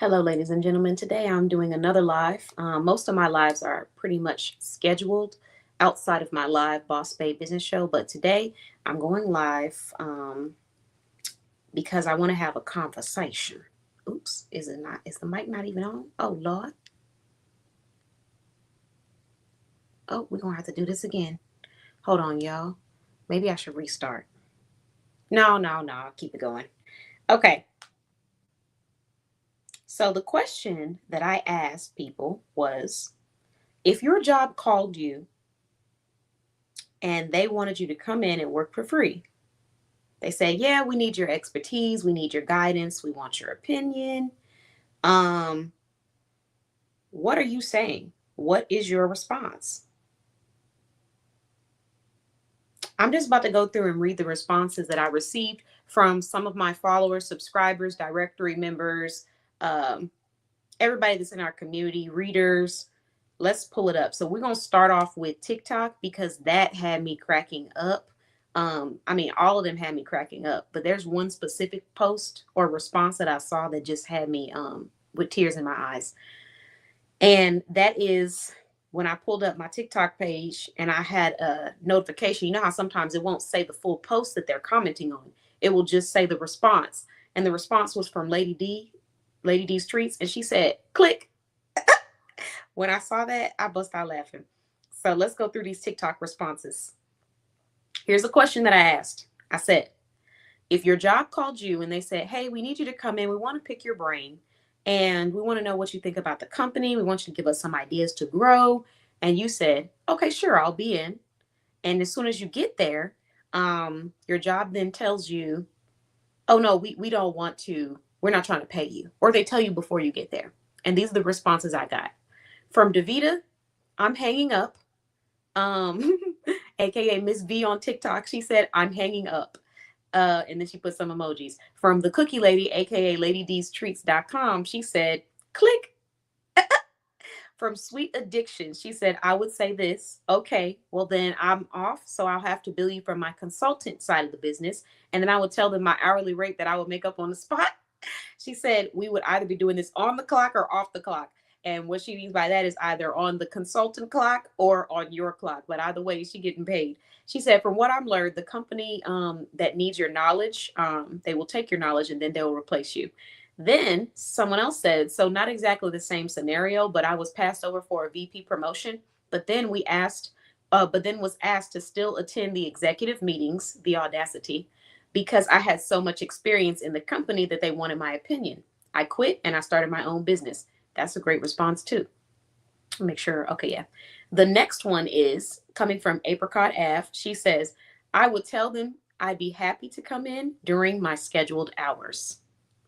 Hello, ladies and gentlemen. Today I'm doing another live. Most of my lives are pretty much scheduled outside of my live Boss Babe business show, but today I'm going live because I want to have a conversation. Oops, is it not? Is the mic not even on? Oh, Lord. Oh, we're going to have to do this again. Hold on, y'all. Maybe I should restart. No, I'll keep it going. Okay, so the question that I asked people was if your job called you and they wanted you to come in and work for free. They said, "Yeah, we need your expertise, we need your guidance, we want your opinion." Um, what are you saying? What is your response? I'm just about to go through and read the responses that I received from some of my followers, subscribers, directory members, um, everybody that's in our community, readers. Let's pull it up. So we're going to start off with TikTok because that had me cracking up. I mean, all of them had me cracking up, but there's one specific post or response that I saw that just had me with tears in my eyes. And that is when I pulled up my TikTok page and I had a notification. You know how sometimes it won't say the full post that they're commenting on, it will just say the response. And the response was from Lady D, Lady D's Treats. And she said, click. When I saw that, I bust out laughing. So let's go through these TikTok responses. Here's a question that I asked. I said, if your job called you and they said, "Hey, we need you to come in. We want to pick your brain and we want to know what you think about the company. We want you to give us some ideas to grow." And you said, "Okay, sure, I'll be in." And as soon as you get there, your job then tells you, "Oh, no, we don't want to. We're not trying to pay you." Or they tell you before you get there. And these are the responses I got. From Davita, "I'm hanging up." Um, AKA Miss V on TikTok, she said, "I'm hanging up." And then she put some emojis. From the Cookie Lady, aka LadyD'sTreats.com, she said, click. From Sweet Addiction, she said, "I would say this. Okay, well, then I'm off. So I'll have to bill you from my consultant side of the business. And then I would tell them my hourly rate that I would make up on the spot." She said, "We would either be doing this on the clock or off the clock." And what she means by that is either on the consultant clock or on your clock. But either way, she getting paid. She said, "From what I'm learned, the company that needs your knowledge, they will take your knowledge and then they'll replace you." Then someone else said, "So not exactly the same scenario, but I was passed over for a VP promotion. But then was asked to still attend the executive meetings, the audacity, because I had so much experience in the company that they wanted my opinion. I quit and I started my own business." That's a great response too. Make sure. Okay, yeah. The next one is coming from Apricot Ave. She says, "I would tell them I'd be happy to come in during my scheduled hours."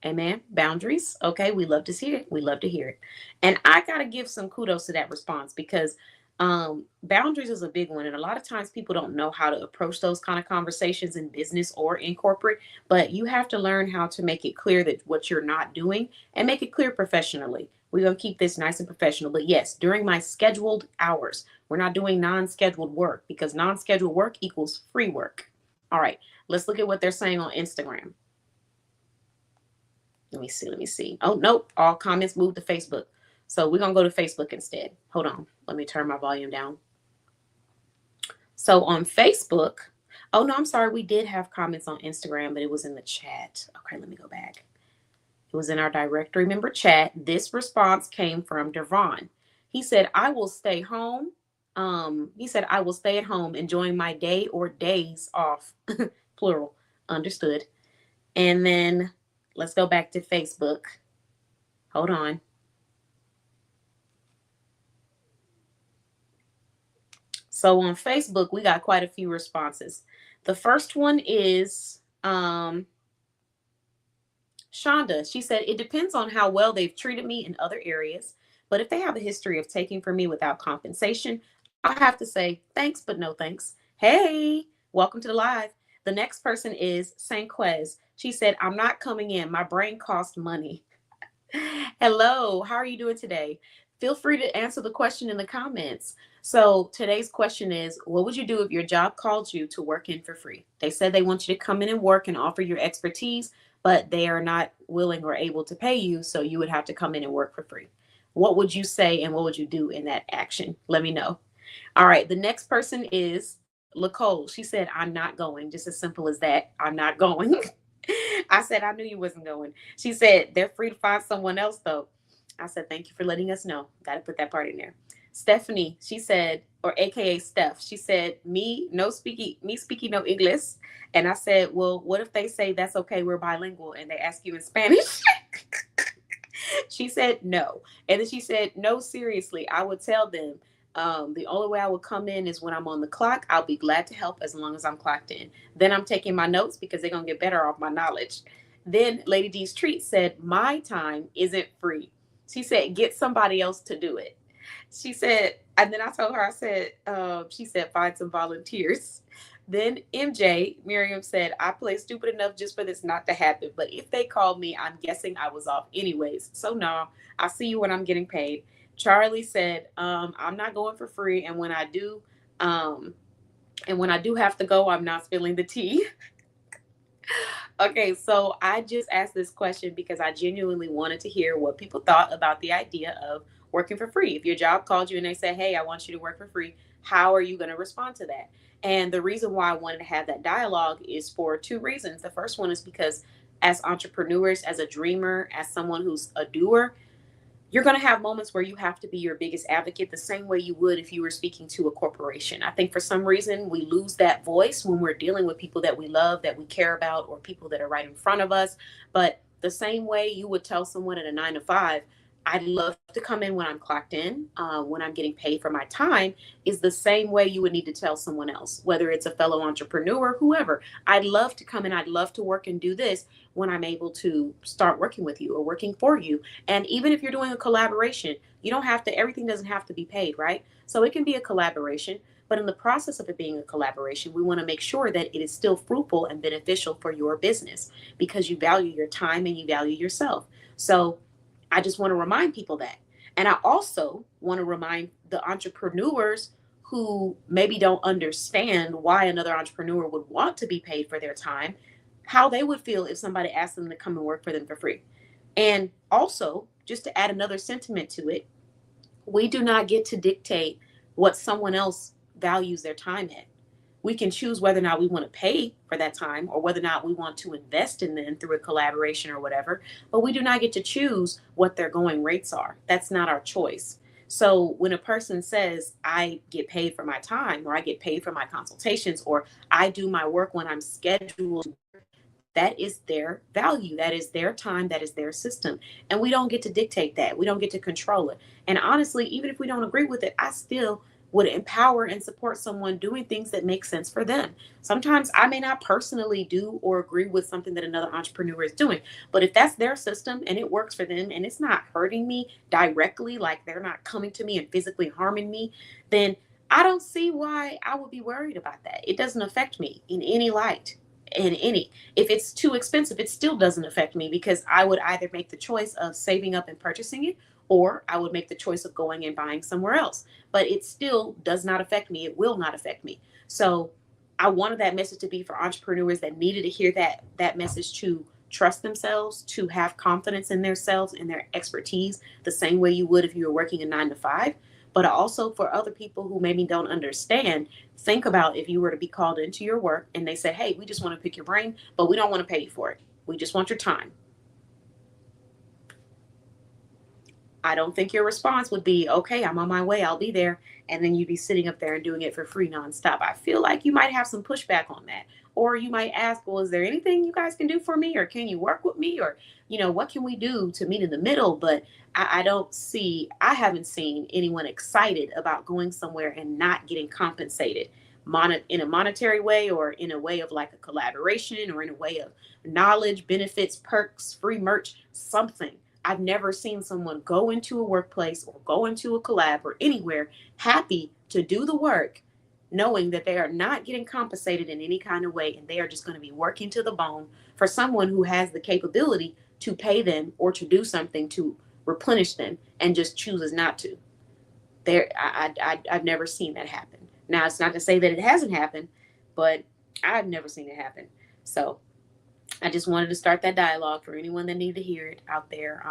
Amen. Boundaries. Okay, we love to see it. We love to hear it. And I gotta give some kudos to that response because boundaries is a big one. And a lot of times people don't know how to approach those kind of conversations in business or in corporate, but you have to learn how to make it clear that what you're not doing and make it clear professionally. We're gonna keep this nice and professional. But yes, during my scheduled hours, we're not doing non-scheduled work because non-scheduled work equals free work. All right, let's look at what they're saying on Instagram. Let me see. Oh, nope. All comments moved to Facebook. So we're going to go to Facebook instead. Hold on. Let me turn my volume down. So on Facebook, oh, no, I'm sorry. We did have comments on Instagram, but it was in the chat. Okay, let me go back. It was in our directory member chat. This response came from Devon. He said, "I will stay home." He said, "I will stay at home enjoying my day or days off." Plural. Understood. And then let's go back to Facebook. Hold on. So on Facebook, we got quite a few responses. The first one is Shonda. She said, "It depends on how well they've treated me in other areas. But if they have a history of taking from me without compensation, I'll have to say thanks, but no thanks." Hey, welcome to the live. The next person is Sanquez. She said, "I'm not coming in. My brain cost money." Hello, how are you doing today? feel free to answer the question in the comments. So today's question is, what would you do if your job called you to work in for free? They said they want you to come in and work and offer your expertise, but they are not willing or able to pay you, so you would have to come in and work for free. What would you say and what would you do in that action? Let me know. All right, the next person is Lacole. She said, I'm not going. Just as simple as that. I'm not going. I said, I knew you wasn't going. She said, they're free to find someone else, though. I said, thank you for letting us know. Got to put that part in there. Stephanie, she said, or AKA Steph, she said, me speaking no English. And I said, well, what if they say that's okay, we're bilingual, and they ask you in Spanish? She said no. And then she said, no, seriously, I would tell them the only way I would come in is when I'm on the clock. I'll be glad to help as long as I'm clocked in. Then I'm taking my notes because they're going to get better off my knowledge. Then Lady D's Treat said, my time isn't free. She said, get somebody else to do it. She said, and then I told her, I said, she said, find some volunteers. Then MJ, Miriam said, I play stupid enough just for this not to happen. But if they called me, I'm guessing I was off anyways. So no, I'll see you when I'm getting paid. Charlie said, I'm not going for free. Um, and when I do have to go, I'm not spilling the tea. Okay, so I just asked this question because I genuinely wanted to hear what people thought about the idea of working for free. If your job called you and they said, hey, I want you to work for free, how are you going to respond to that? And the reason why I wanted to have that dialogue is for two reasons. The first one is because as entrepreneurs, as a dreamer, as someone who's a doer, you're going to have moments where you have to be your biggest advocate the same way you would if you were speaking to a corporation. I think for some reason we lose that voice when we're dealing with people that we love, that we care about, or people that are right in front of us. But the same way you would tell someone at a 9 to 5, I'd love to come in when I'm clocked in, when I'm getting paid for my time, is the same way you would need to tell someone else, whether it's a fellow entrepreneur, whoever. I'd love to come in, I'd love to work and do this when I'm able to start working with you or working for you. And even if you're doing a collaboration, you don't have to, everything doesn't have to be paid, right? So it can be a collaboration. But in the process of it being a collaboration, we want to make sure that it is still fruitful and beneficial for your business because you value your time and you value yourself. So I just want to remind people that. And I also want to remind the entrepreneurs who maybe don't understand why another entrepreneur would want to be paid for their time, how they would feel if somebody asked them to come and work for them for free. And also, just to add another sentiment to it, we do not get to dictate what someone else values their time at. We can choose whether or not we want to pay for that time or whether or not we want to invest in them through a collaboration or whatever, but we do not get to choose what their going rates are. That's not our choice. So when a person says, I get paid for my time, or I get paid for my consultations, or I do my work when I'm scheduled, that is their value. That is their time. That is their system. And we don't get to dictate that. We don't get to control it. And honestly, even if we don't agree with it, I still would empower and support someone doing things that make sense for them. Sometimes I may not personally do or agree with something that another entrepreneur is doing, but if that's their system and it works for them and it's not hurting me directly, like they're not coming to me and physically harming me, then I don't see why I would be worried about that. It doesn't affect me in any light. If it's too expensive, it still doesn't affect me because I would either make the choice of saving up and purchasing it, or I would make the choice of going and buying somewhere else. But it still does not affect me. It will not affect me. So I wanted that message to be for entrepreneurs that needed to hear that message, to trust themselves, to have confidence in themselves and their expertise the same way you would if you were working a 9 to 5. But also for other people who maybe don't understand, think about if you were to be called into your work and they said, hey, we just want to pick your brain, but we don't want to pay you for it. We just want your time. I don't think your response would be, okay, I'm on my way, I'll be there. And then you'd be sitting up there and doing it for free nonstop. I feel like you might have some pushback on that. Or you might ask, well, is there anything you guys can do for me? Or can you work with me? Or, what can we do to meet in the middle? But I haven't seen anyone excited about going somewhere and not getting compensated in a monetary way, or in a way of like a collaboration, or in a way of knowledge, benefits, perks, free merch, something. I've never seen someone go into a workplace or go into a collab or anywhere happy to do the work, knowing that they are not getting compensated in any kind of way and they are just going to be working to the bone for someone who has the capability to pay them or to do something to replenish them and just chooses not to. I've never seen that happen. Now, it's not to say that it hasn't happened, but I've never seen it happen. So I just wanted to start that dialogue for anyone that needed to hear it out there.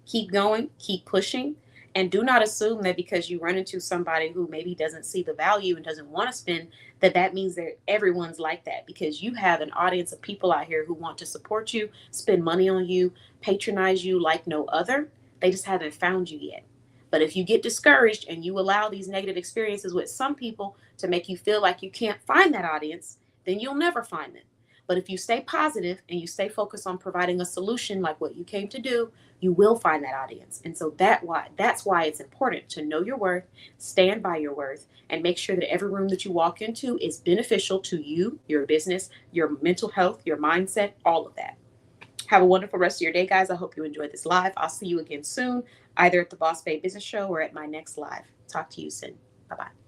Keep going, keep pushing, and do not assume that because you run into somebody who maybe doesn't see the value and doesn't want to spend, that that means that everyone's like that, because you have an audience of people out here who want to support you, spend money on you, patronize you like no other. They just haven't found you yet. But if you get discouraged and you allow these negative experiences with some people to make you feel like you can't find that audience, then you'll never find them. But if you stay positive and you stay focused on providing a solution like what you came to do, you will find that audience. And so that's why it's important to know your worth, stand by your worth, and make sure that every room that you walk into is beneficial to you, your business, your mental health, your mindset, all of that. Have a wonderful rest of your day, guys. I hope you enjoyed this live. I'll see you again soon, either at the Boss Babe Business Show or at my next live. Talk to you soon. Bye-bye.